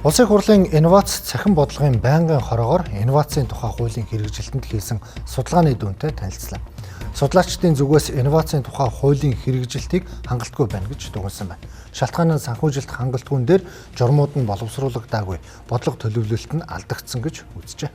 Улсын хурлын инновац цахим бодлогын байнгын хороогоор инновацийн тухай хуулийн хэрэгжилтэнд хийсэн судалгааны дүнтэй танилцлаа. Судлаачдын зүгээс инновацийн тухай хуулийн хэрэгжилтийг хангалтгүй байна гэж дүгнсэн байна. Шалтгаан нь санхүүжилт хангалтгүйн дээр журмууд нь боловсруулагдаагүй, бодлого төлөвлөлт нь алдагдсан гэж үзжээ.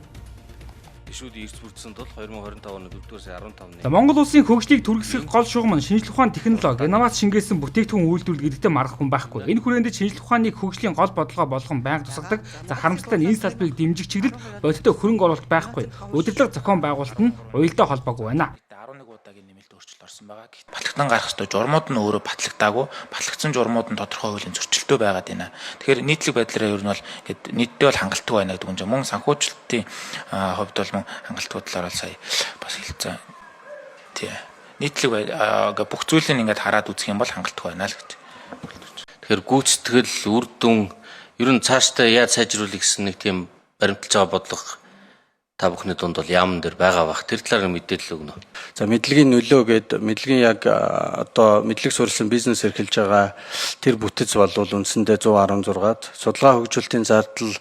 Гишүүд эрс бүрдсэн тул 2025 оны 4-р сарын 15-ны Монгол улсын хөгжлийг түргэсгэх гол шугам нь шинжлэх ухааны технологи, инновац шингээсэн бүтээгдэхүүн үйлдвэрлэл гэдэгт маргахгүй байхгүй. Энэ хүрээнд шинжлэх ухааныг хөгжлийн гол бодлогоо болгон байнга тусгадаг. За харамсалтай нь энэ салбарыг дэмжих чиглэлд бодиттой хөрөнгө оруулалт байхгүй. Удирдлага зохион байгуулалт нь уялдаа холбоогүй байна. 11 удаагийн нэмэлт өөрчлөлт орсон байгаа. Батлагдан гарах ёстой журмууд нь өөрөө батлагдаагүй, батлагдсан журмууд нь тодорхой хуулийн зөрчилтэй байгаад байна. Тэгэхээр нийтлэг байдлаараа ер нь бол нийтдээ бол хангалттай байна гэдэг юм. Мөн санхүүжилтийн хувьд бол мөн хангалттай талаар бол сая бас хэлцээ. Тий. Нийтлэг бүх зүйлийг ингээд хараад үзэх юм бол хангалттай байна л гэж. тэгэхээр гүйцэтгэл, үр дүн ер нь цаашдаа яаж сайжруулах гэсэн нэг тийм баримталж байгаа бодлого та бүхний дунд бол яамн дээр байгаа бах. Тэр талаар мэдээлэл өгнө. За мэдлэгийн нөлөө гээд мэдлэгийн яг одоо мэдлэг суурилсан бизнес эрхэлж байгаа тэр бүтэц бол үндсэндээ 116-ад судалгаа хөгжүүлэлтийн зардал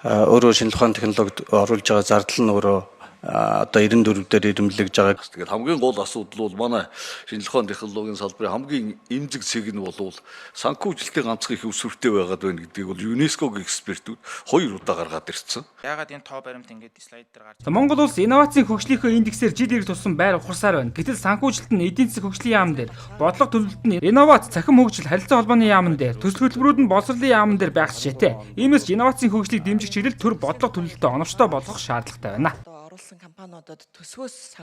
өөрөө шинжлэх ухааны технологид оруулж байгаа зардал нь өөрөө одоо 94 дээр ирэмлэгж байгаа. Тэгээд хамгийн гол асуудал бол манай шинжлэх ухааны технологийн салбарын хамгийн эмзэг цэг нь бол санхүүжилтийн ганцхан их өсвөртэй байгаад байна гэдгийг бол ЮНЕСКОгийн экспертүүд 2 удаа гаргаад ирсэн. Яагаад энэ тоо баримт ингээд слайд дээр гарч Монгол улс инновацийн хөгжлийнхөө индексээр жил ирэх тусам байр ухарсаар байна. Гэтэл санхүүжилт нь эдийн засгийн хөгжлийн яамн дээр, бодлого төлөвлөлт нь инновац, цахим хөгжил, харилцаа холбооны яамн дээр, төсөл хөтөлбөрүүд нь боловсролын яамн дээр байх жишээтэй. Иймээс инновацийн хөгжлийг дэмжих чиглэл төр бодлого төлөвлөлтөд оновчтой болгох шаардлагатай байна. Оруулсан компаниудад төсвөөс